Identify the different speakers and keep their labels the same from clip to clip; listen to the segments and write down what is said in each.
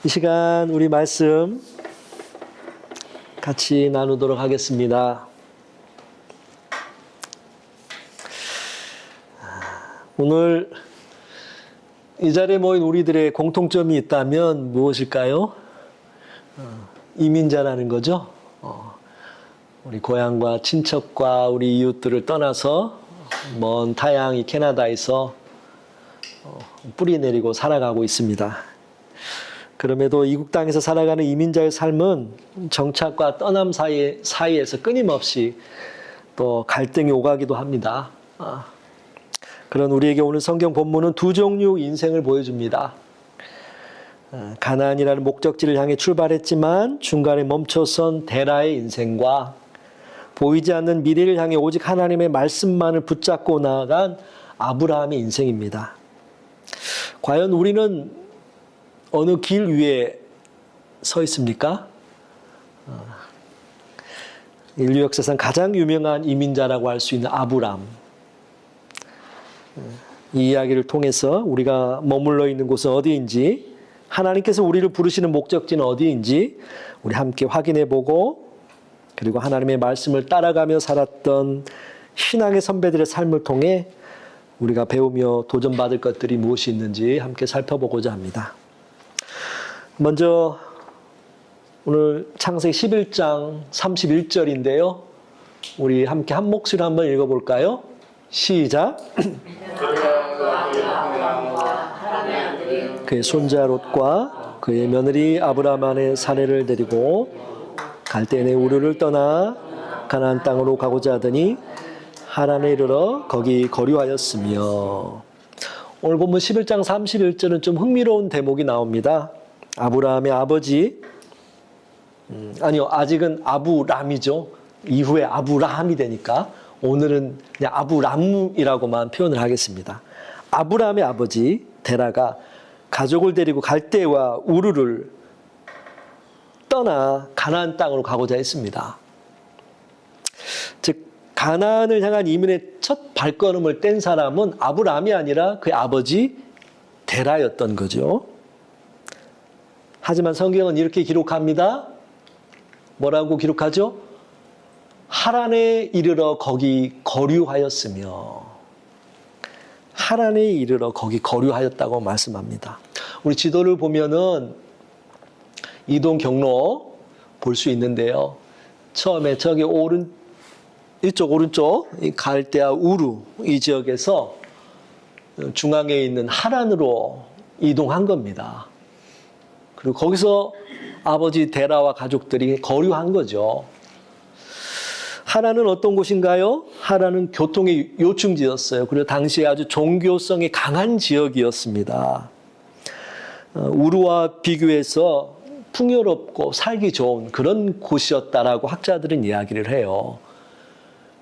Speaker 1: 이 시간 우리 말씀 같이 나누도록 하겠습니다. 오늘 이 자리에 모인 우리들의 공통점이 있다면 무엇일까요? 이민자라는 거죠. 우리 고향과 친척과 우리 이웃들을 떠나서 먼 타양 이 캐나다에서 뿌리 내리고 살아가고 있습니다. 그럼에도 이국 땅에서 살아가는 이민자의 삶은 정착과 떠남 사이에서 끊임없이 또 갈등이 오가기도 합니다. 그런 우리에게 오늘 성경 본문은 두 종류 인생을 보여줍니다. 가나안이라는 목적지를 향해 출발했지만 중간에 멈춰선 데라의 인생과 보이지 않는 미래를 향해 오직 하나님의 말씀만을 붙잡고 나아간 아브라함의 인생입니다. 과연 우리는 어느 길 위에 서 있습니까? 인류 역사상 가장 유명한 이민자라고 할 수 있는 아브람. 이 이야기를 통해서 우리가 머물러 있는 곳은 어디인지, 하나님께서 우리를 부르시는 목적지는 어디인지 우리 함께 확인해 보고, 그리고 하나님의 말씀을 따라가며 살았던 신앙의 선배들의 삶을 통해 우리가 배우며 도전받을 것들이 무엇이 있는지 함께 살펴보고자 합니다. 먼저 오늘 창세기 11장 31절인데요. 우리 함께 한 목소리로 한번 읽어볼까요? 시작. 그의 손자 롯과 그의 며느리 아브라함 아내 사레를 데리고 갈대네 우르를 떠나 가나안 땅으로 가고자 하더니 하란에 이르러 거기 거류하였으며. 오늘 본문 11장 31절은 좀 흥미로운 대목이 나옵니다. 아브라함의 아버지, 아니요, 아직은 아브람이죠. 이후에 아브라함이 되니까 오늘은 그냥 아브람이라고만 표현을 하겠습니다. 아브라함의 아버지 데라가 가족을 데리고 갈대와 우르를 떠나 가나안 땅으로 가고자 했습니다. 즉 가나안을 향한 이민의 첫 발걸음을 뗀 사람은 아브라함이 아니라 그의 아버지 데라였던 거죠. 하지만 성경은 이렇게 기록합니다. 뭐라고 기록하죠? 하란에 이르러 거기 거류하였으며. 하란에 이르러 거기 거류하였다고 말씀합니다. 우리 지도를 보면은 이동 경로 볼 수 있는데요. 처음에 저기 이쪽 오른쪽 이 갈대아 우루 이 지역에서 중앙에 있는 하란으로 이동한 겁니다. 그리고 거기서 아버지 데라와 가족들이 거류한 거죠. 하란은 어떤 곳인가요? 하란은 교통의 요충지였어요. 그리고 당시에 아주 종교성이 강한 지역이었습니다. 우루와 비교해서 풍요롭고 살기 좋은 그런 곳이었다라고 학자들은 이야기를 해요.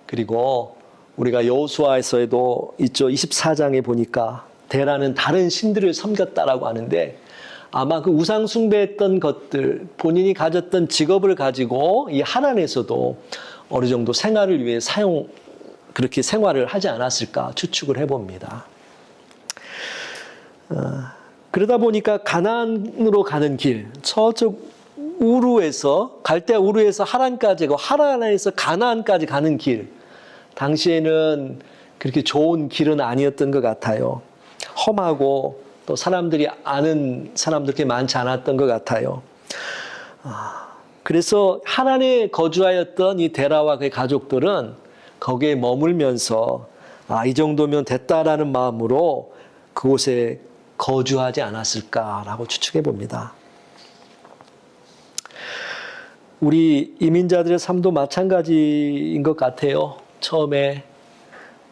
Speaker 1: 그리고 우리가 여호수아에서도 있죠. 24장에 보니까 데라는 다른 신들을 섬겼다라고 하는데 아마 그 우상 숭배했던 것들, 본인이 가졌던 직업을 가지고 이 하란에서도 어느 정도 생활을 위해 그렇게 생활을 하지 않았을까 추측을 해봅니다. 그러다 보니까 가나안으로 가는 길, 저쪽 우루에서, 갈대아 우루에서 하란까지고 하란에서 가나안까지 가는 길, 당시에는 그렇게 좋은 길은 아니었던 것 같아요. 험하고 또 사람들이 아는 사람들 그렇게 많지 않았던 것 같아요. 그래서 하란에 거주하였던 이 데라와 그의 가족들은 거기에 머물면서 이 정도면 됐다라는 마음으로 그곳에 거주하지 않았을까라고 추측해 봅니다. 우리 이민자들의 삶도 마찬가지인 것 같아요. 처음에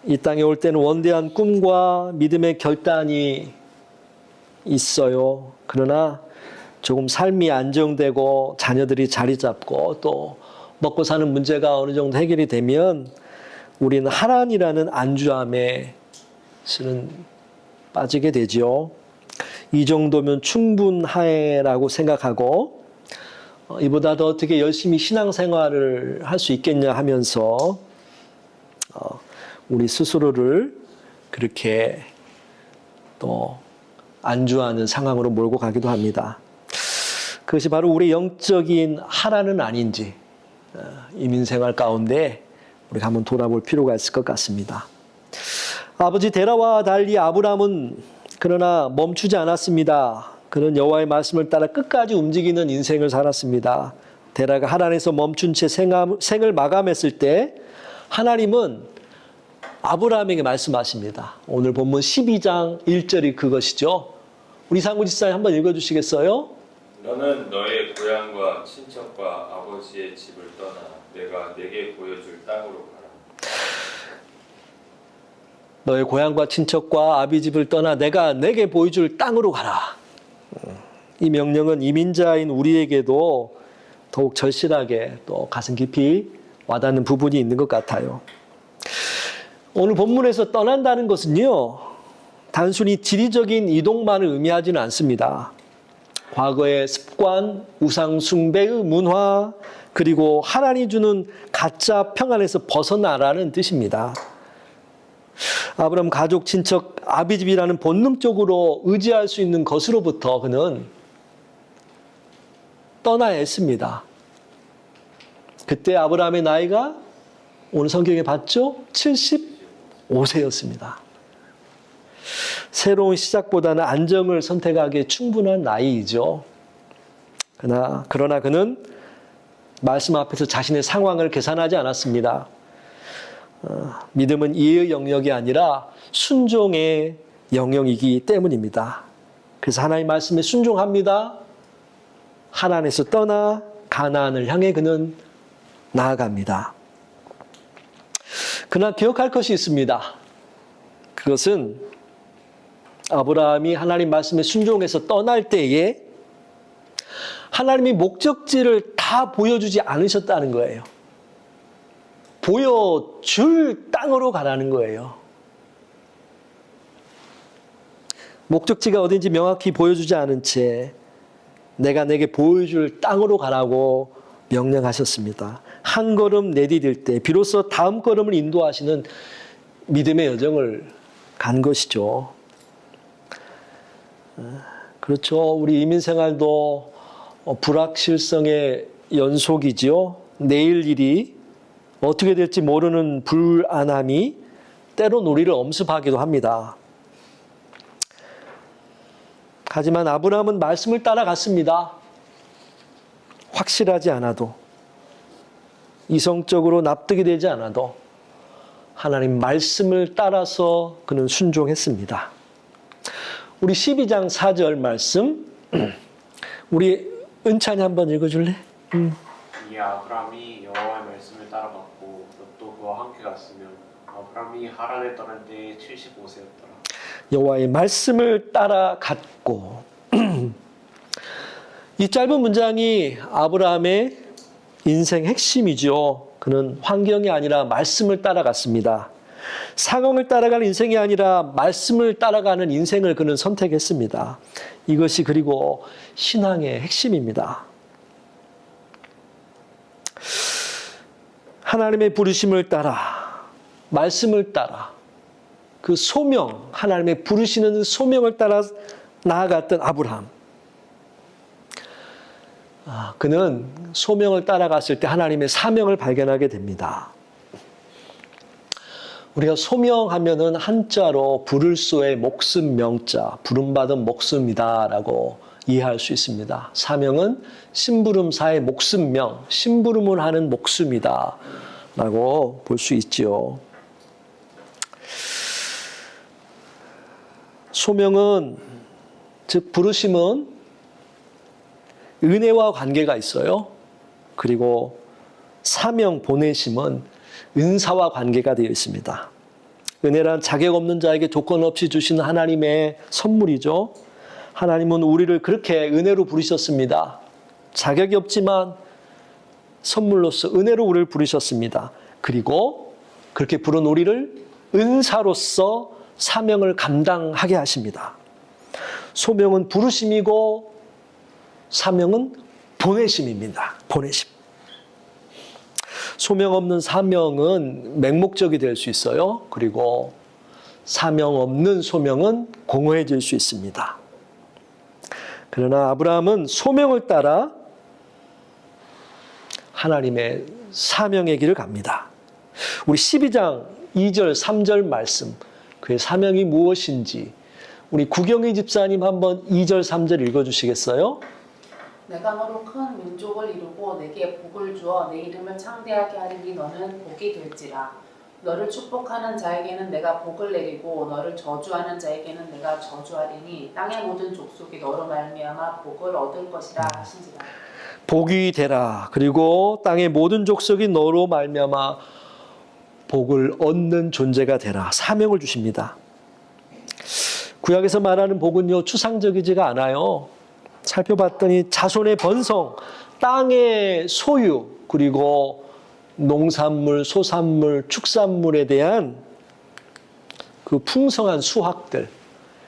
Speaker 1: 이 땅에 올 때는 원대한 꿈과 믿음의 결단이 있어요. 그러나 조금 삶이 안정되고 자녀들이 자리 잡고 또 먹고 사는 문제가 어느 정도 해결이 되면 우리는 하란이라는 안주함에 실은 빠지게 되죠. 이 정도면 충분하라고 생각하고 이보다 더 어떻게 열심히 신앙생활을 할 수 있겠냐 하면서 우리 스스로를 그렇게 또 안주하는 상황으로 몰고 가기도 합니다. 그것이 바로 우리 영적인 하나는 아닌지 이민생활 가운데 우리가 한번 돌아볼 필요가 있을 것 같습니다. 아버지 데라와 달리 아브라함은 그러나 멈추지 않았습니다. 그는 여호와의 말씀을 따라 끝까지 움직이는 인생을 살았습니다. 데라가 하란에서 멈춘 채 생을 마감했을 때 하나님은 아브라함에게 말씀하십니다. 오늘 본문 12장 1절이 그것이죠. 우리 상구 집사님 한번 읽어주시겠어요?
Speaker 2: 너는 너의 고향과 친척과 아버지의 집을 떠나 내가 내게 보여줄 땅으로 가라.
Speaker 1: 너의 고향과 친척과 아비 집을 떠나 내가 내게 보여줄 땅으로 가라. 이 명령은 이민자인 우리에게도 더욱 절실하게 또 가슴 깊이 와닿는 부분이 있는 것 같아요. 오늘 본문에서 떠난다는 것은요, 단순히 지리적인 이동만을 의미하지는 않습니다. 과거의 습관, 우상 숭배의 문화, 그리고 하나님이 주는 가짜 평안에서 벗어나라는 뜻입니다. 아브라함 가족, 친척, 아비집이라는 본능적으로 의지할 수 있는 것으로부터 그는 떠나야 했습니다. 그때 아브라함의 나이가 오늘 성경에 봤죠? 75세였습니다. 새로운 시작보다는 안정을 선택하기에 충분한 나이이죠. 그러나 그는 말씀 앞에서 자신의 상황을 계산하지 않았습니다. 믿음은 이해의 영역이 아니라 순종의 영역이기 때문입니다. 그래서 하나님의 말씀에 순종합니다. 하란에서 떠나 가나안을 향해 그는 나아갑니다. 그러나 기억할 것이 있습니다. 그것은 아브라함이 하나님 말씀에 순종해서 떠날 때에 하나님이 목적지를 다 보여주지 않으셨다는 거예요. 보여줄 땅으로 가라는 거예요. 목적지가 어딘지 명확히 보여주지 않은 채 내가 내게 보여줄 땅으로 가라고 명령하셨습니다. 한 걸음 내디딜 때 비로소 다음 걸음을 인도하시는 믿음의 여정을 간 것이죠. 그렇죠. 우리 이민생활도 불확실성의 연속이지요. 내일 일이 어떻게 될지 모르는 불안함이 때론 우리를 엄습하기도 합니다. 하지만 아브라함은 말씀을 따라갔습니다. 확실하지 않아도, 이성적으로 납득이 되지 않아도 하나님 말씀을 따라서 그는 순종했습니다. 우리 12장 4절 말씀, 우리 은찬이 한번 읽어줄래?
Speaker 3: 이 아브라함이 여호와의 말씀을 따라갔고 롯도 그와 함께 갔으며 아브라함이 하란에 떠날 때에 75세였더라.
Speaker 1: 여호와의 말씀을 따라갔고 이 짧은 문장이 아브라함의 인생 핵심이죠. 그는 환경이 아니라 말씀을 따라갔습니다. 상황을 따라가는 인생이 아니라 말씀을 따라가는 인생을 그는 선택했습니다. 이것이 그리고 신앙의 핵심입니다. 하나님의 부르심을 따라, 말씀을 따라, 그 소명, 하나님의 부르시는 소명을 따라 나아갔던 아브라함. 그는 소명을 따라갔을 때 하나님의 사명을 발견하게 됩니다. 우리가 소명하면은 한자로 부를소의 목숨 명자, 부름받은 목숨이다라고 이해할 수 있습니다. 사명은 심부름사의 목숨명, 심부름을 하는 목숨이다라고 볼 수 있지요. 소명은, 즉 부르심은 은혜와 관계가 있어요. 그리고 사명, 보내심은 은사와 관계가 되어 있습니다. 은혜란 자격 없는 자에게 조건 없이 주시는 하나님의 선물이죠. 하나님은 우리를 그렇게 은혜로 부르셨습니다. 자격이 없지만 선물로서 은혜로 우리를 부르셨습니다. 그리고 그렇게 부른 우리를 은사로서 사명을 감당하게 하십니다. 소명은 부르심이고 사명은 보내심입니다. 보내심. 소명 없는 사명은 맹목적이 될 수 있어요. 그리고 사명 없는 소명은 공허해질 수 있습니다. 그러나 아브라함은 소명을 따라 하나님의 사명의 길을 갑니다. 우리 12장 2절 3절 말씀, 그의 사명이 무엇인지 우리 구경희 집사님 한번 2절 3절 읽어주시겠어요?
Speaker 4: 내가 너로 큰 민족을 이루고 내게 복을 주어 내 이름을 창대하게 하리니 너는 복이 될지라. 너를 축복하는 자에게는 내가 복을 내리고 너를 저주하는 자에게는 내가 저주하리니 땅의 모든 족속이 너로 말미암아 복을 얻을 것이라 하신지라.
Speaker 1: 복이 되라. 그리고 땅의 모든 족속이 너로 말미암아 복을 얻는 존재가 되라. 사명을 주십니다. 구약에서 말하는 복은요, 추상적이지가 않아요. 살펴봤더니 자손의 번성, 땅의 소유, 그리고 농산물, 소산물, 축산물에 대한 그 풍성한 수확들,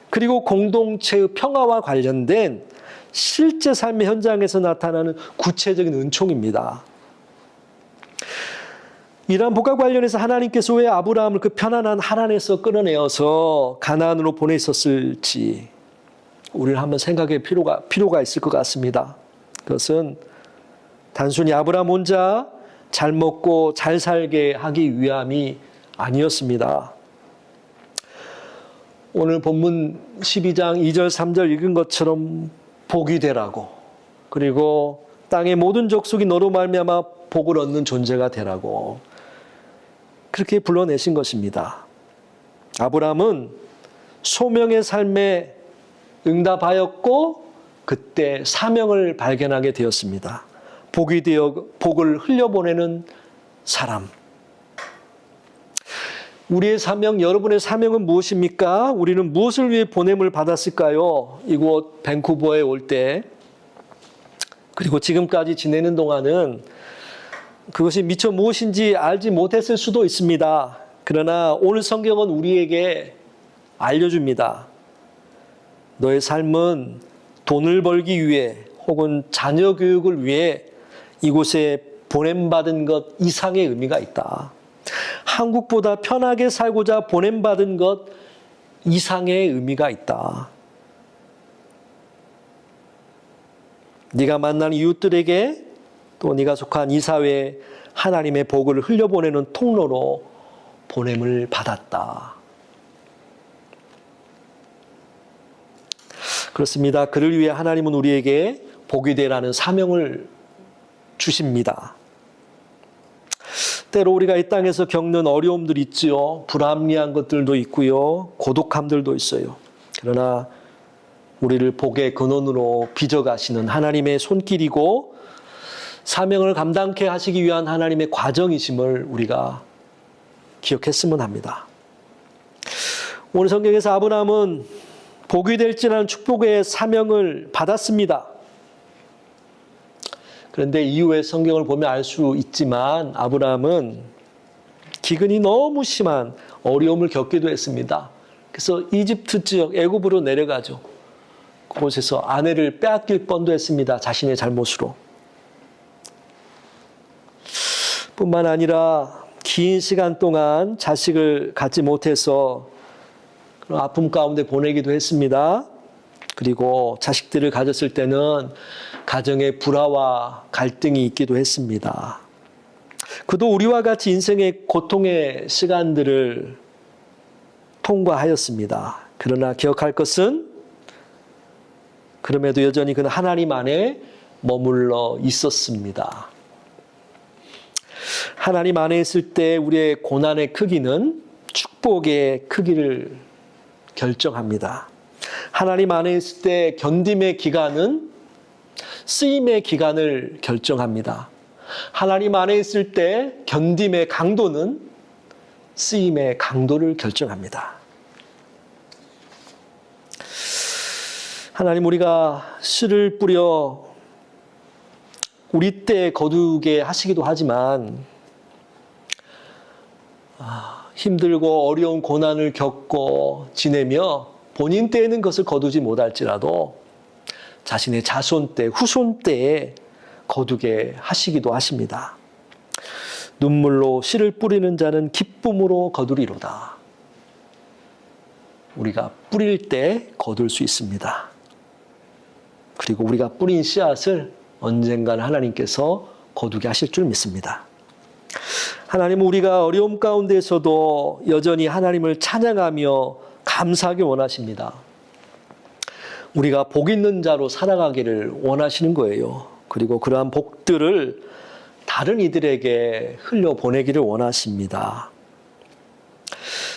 Speaker 1: 그리고 공동체의 평화와 관련된 실제 삶의 현장에서 나타나는 구체적인 은총입니다. 이러한 복과 관련해서 하나님께서 왜 아브라함을 그 편안한 하란에서 끌어내어서 가나안으로 보내셨을지 우리는 한번 생각할 필요가 있을 것 같습니다. 그것은 단순히 아브라함 혼자 잘 먹고 잘 살게 하기 위함이 아니었습니다. 오늘 본문 12장 2절 3절 읽은 것처럼 복이 되라고, 그리고 땅의 모든 족속이 너로 말미암아 복을 얻는 존재가 되라고 그렇게 불러내신 것입니다. 아브라함은 소명의 삶에 응답하였고 그때 사명을 발견하게 되었습니다. 복이 되어 복을 흘려보내는 사람. 우리의 사명, 여러분의 사명은 무엇입니까? 우리는 무엇을 위해 보냄을 받았을까요? 이곳 밴쿠버에 올 때, 그리고 지금까지 지내는 동안은 그것이 미처 무엇인지 알지 못했을 수도 있습니다. 그러나 오늘 성경은 우리에게 알려줍니다. 너의 삶은 돈을 벌기 위해 혹은 자녀 교육을 위해 이곳에 보냄받은 것 이상의 의미가 있다. 한국보다 편하게 살고자 보냄받은 것 이상의 의미가 있다. 네가 만난 이웃들에게 또 네가 속한 이 사회에 하나님의 복을 흘려보내는 통로로 보냄을 받았다. 그렇습니다. 그를 위해 하나님은 우리에게 복이 되라는 사명을 주십니다. 때로 우리가 이 땅에서 겪는 어려움들이 있지요. 불합리한 것들도 있고요. 고독함들도 있어요. 그러나 우리를 복의 근원으로 빚어가시는 하나님의 손길이고 사명을 감당케 하시기 위한 하나님의 과정이심을 우리가 기억했으면 합니다. 오늘 성경에서 아브라함은 복이 될지라는 축복의 사명을 받았습니다. 그런데 이후에 성경을 보면 알 수 있지만 아브라함은 기근이 너무 심한 어려움을 겪기도 했습니다. 그래서 이집트 지역 애굽으로 내려가죠. 그곳에서 아내를 빼앗길 뻔도 했습니다. 자신의 잘못으로. 뿐만 아니라 긴 시간 동안 자식을 갖지 못해서 그런 아픔 가운데 보내기도 했습니다. 그리고 자식들을 가졌을 때는 가정의 불화와 갈등이 있기도 했습니다. 그도 우리와 같이 인생의 고통의 시간들을 통과하였습니다. 그러나 기억할 것은 그럼에도 여전히 그는 하나님 안에 머물러 있었습니다. 하나님 안에 있을 때 우리의 고난의 크기는 축복의 크기를 결정합니다. 하나님 안에 있을 때 견딤의 기간은 쓰임의 기간을 결정합니다. 하나님 안에 있을 때 견딤의 강도는 쓰임의 강도를 결정합니다. 하나님, 우리가 씨를 뿌려 우리 때 거두게 하시기도 하지만 힘들고 어려운 고난을 겪고 지내며 본인 때에는 그것을 거두지 못할지라도 자신의 자손 때, 후손 때에 거두게 하시기도 하십니다. 눈물로 씨를 뿌리는 자는 기쁨으로 거두리로다. 우리가 뿌릴 때 거둘 수 있습니다. 그리고 우리가 뿌린 씨앗을 언젠가는 하나님께서 거두게 하실 줄 믿습니다. 하나님은 우리가 어려움 가운데서도 여전히 하나님을 찬양하며 감사하기 원하십니다. 우리가 복 있는 자로 살아가기를 원하시는 거예요. 그리고 그러한 복들을 다른 이들에게 흘려보내기를 원하십니다.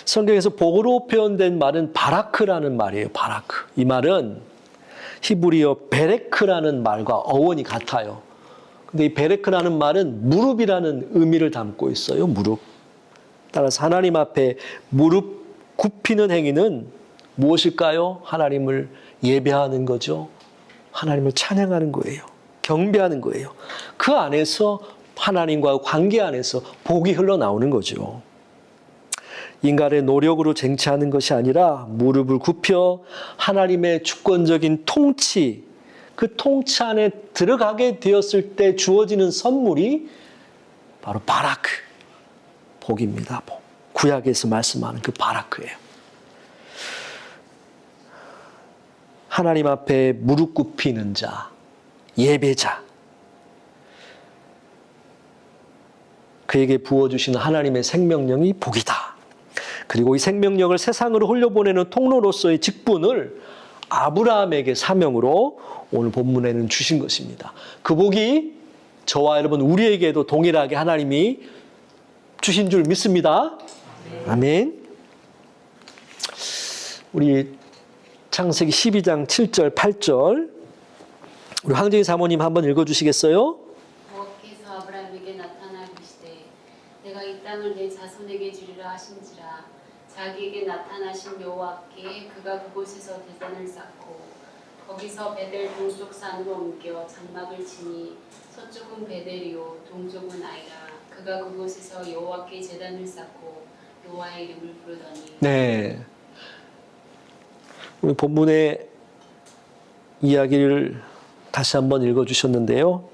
Speaker 1: 성경에서 복으로 표현된 말은 바라크라는 말이에요. 바라크. 이 말은 히브리어 베레크라는 말과 어원이 같아요. 근데 이 베레크라는 말은 무릎이라는 의미를 담고 있어요. 무릎. 따라서 하나님 앞에 무릎 굽히는 행위는 무엇일까요? 하나님을 예배하는 거죠. 하나님을 찬양하는 거예요. 경배하는 거예요. 그 안에서 하나님과 관계 안에서 복이 흘러나오는 거죠. 인간의 노력으로 쟁취하는 것이 아니라 무릎을 굽혀 하나님의 주권적인 통치, 그 통치 안에 들어가게 되었을 때 주어지는 선물이 바로 바라크, 복입니다. 복. 구약에서 말씀하는 그 바라크예요. 하나님 앞에 무릎 굽히는 자, 예배자, 그에게 부어주시는 하나님의 생명력이 복이다. 그리고 이 생명력을 세상으로 흘려보내는 통로로서의 직분을 아브라함에게 사명으로 오늘 본문에는 주신 것입니다. 그 복이 저와 여러분 우리에게도 동일하게 하나님이 주신 줄 믿습니다. 아멘. 우리 창세기 12장 7절 8절 우리 황정희 사모님 한번 읽어주시겠어요?
Speaker 5: 여호와께서 아브라함에게 나타나 이르시되 내가 이 땅을 내 자손에게 주리라 하신지라. 자기에게 나타나신 여호와께 그가 그곳에서 대단을 쌓고 거기서 베델 동쪽 산으로 옮겨 장막을 치니 서쪽은 베델이요 동쪽은 아이라. 그가 그곳에서 여호와께 제단을 쌓고 여호와의 이름을 부르더니.
Speaker 1: 네. 우리 본문의 이야기를 다시 한번 읽어주셨는데요.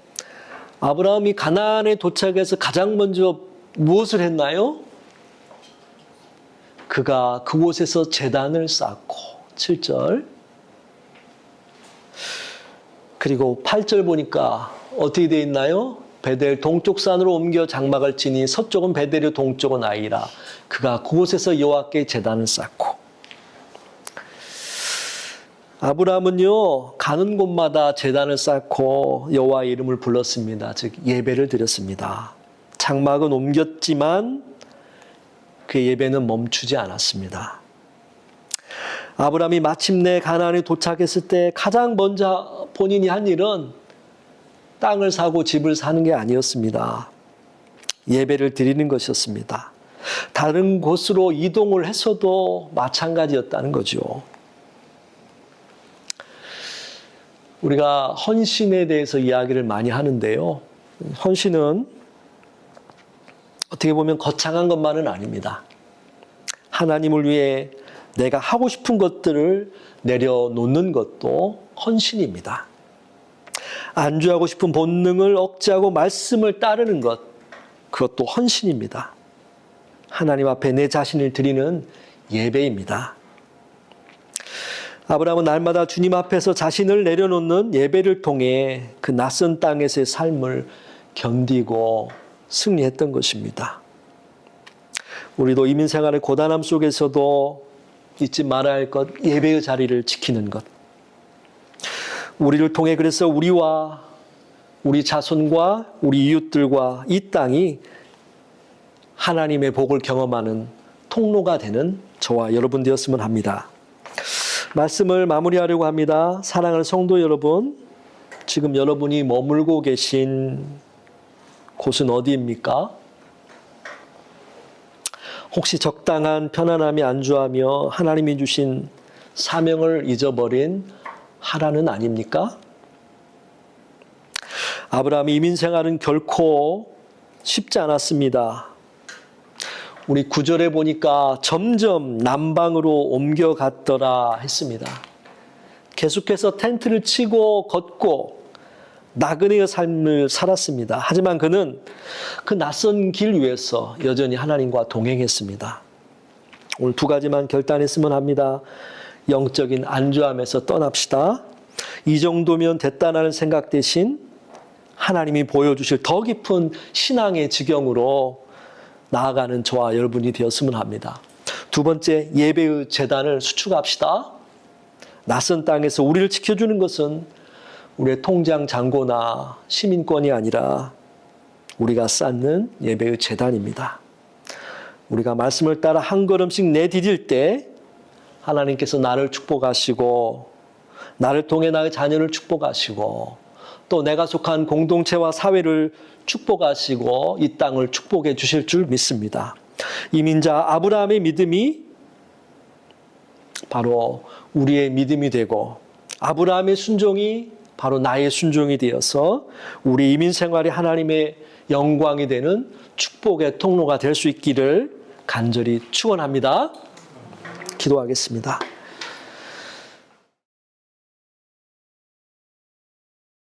Speaker 1: 아브라함이 가나안에 도착해서 가장 먼저 무엇을 했나요? 그가 그곳에서 제단을 쌓고 7절 그리고 8절 보니까 어떻게 되어 있나요? 베델 동쪽 산으로 옮겨 장막을 치니 서쪽은 베델이요 동쪽은 아이라. 그가 그곳에서 여호와께 제단을 쌓고. 아브라함은요 가는 곳마다 제단을 쌓고 여호와의 이름을 불렀습니다. 즉 예배를 드렸습니다. 장막은 옮겼지만 그 예배는 멈추지 않았습니다. 아브라함이 마침내 가나안에 도착했을 때 가장 먼저 본인이 한 일은 땅을 사고 집을 사는 게 아니었습니다. 예배를 드리는 것이었습니다. 다른 곳으로 이동을 했어도 마찬가지였다는 거죠. 우리가 헌신에 대해서 이야기를 많이 하는데요. 헌신은 어떻게 보면 거창한 것만은 아닙니다. 하나님을 위해 내가 하고 싶은 것들을 내려놓는 것도 헌신입니다. 안주하고 싶은 본능을 억제하고 말씀을 따르는 것, 그것도 헌신입니다. 하나님 앞에 내 자신을 드리는 예배입니다. 아브라함은 날마다 주님 앞에서 자신을 내려놓는 예배를 통해 그 낯선 땅에서의 삶을 견디고 승리했던 것입니다. 우리도 이민 생활의 고단함 속에서도 잊지 말아야 할 것, 예배의 자리를 지키는 것. 우리를 통해 그래서 우리와 우리 자손과 우리 이웃들과 이 땅이 하나님의 복을 경험하는 통로가 되는 저와 여러분 되었으면 합니다. 말씀을 마무리하려고 합니다. 사랑하는 성도 여러분, 지금 여러분이 머물고 계신 곳은 어디입니까? 혹시 적당한 편안함이 안주하며 하나님이 주신 사명을 잊어버린 하라는 아닙니까? 아브라함의 이민 생활은 결코 쉽지 않았습니다. 우리 9절에 보니까 점점 남방으로 옮겨갔더라 했습니다. 계속해서 텐트를 치고 걷고 나그네의 삶을 살았습니다. 하지만 그는 그 낯선 길 위에서 여전히 하나님과 동행했습니다. 오늘 두 가지만 결단했으면 합니다. 영적인 안주함에서 떠납시다. 이 정도면 됐다는 생각 대신 하나님이 보여주실 더 깊은 신앙의 지경으로 나아가는 저와 여러분이 되었으면 합니다. 두 번째, 예배의 제단을 수축합시다. 낯선 땅에서 우리를 지켜주는 것은 우리의 통장 잔고나 시민권이 아니라 우리가 쌓는 예배의 제단입니다. 우리가 말씀을 따라 한 걸음씩 내디딜 때 하나님께서 나를 축복하시고 나를 통해 나의 자녀를 축복하시고 또 내가 속한 공동체와 사회를 축복하시고 이 땅을 축복해 주실 줄 믿습니다. 이민자 아브라함의 믿음이 바로 우리의 믿음이 되고 아브라함의 순종이 바로 나의 순종이 되어서 우리 이민 생활이 하나님의 영광이 되는 축복의 통로가 될 수 있기를 간절히 축원합니다. 기도하겠습니다.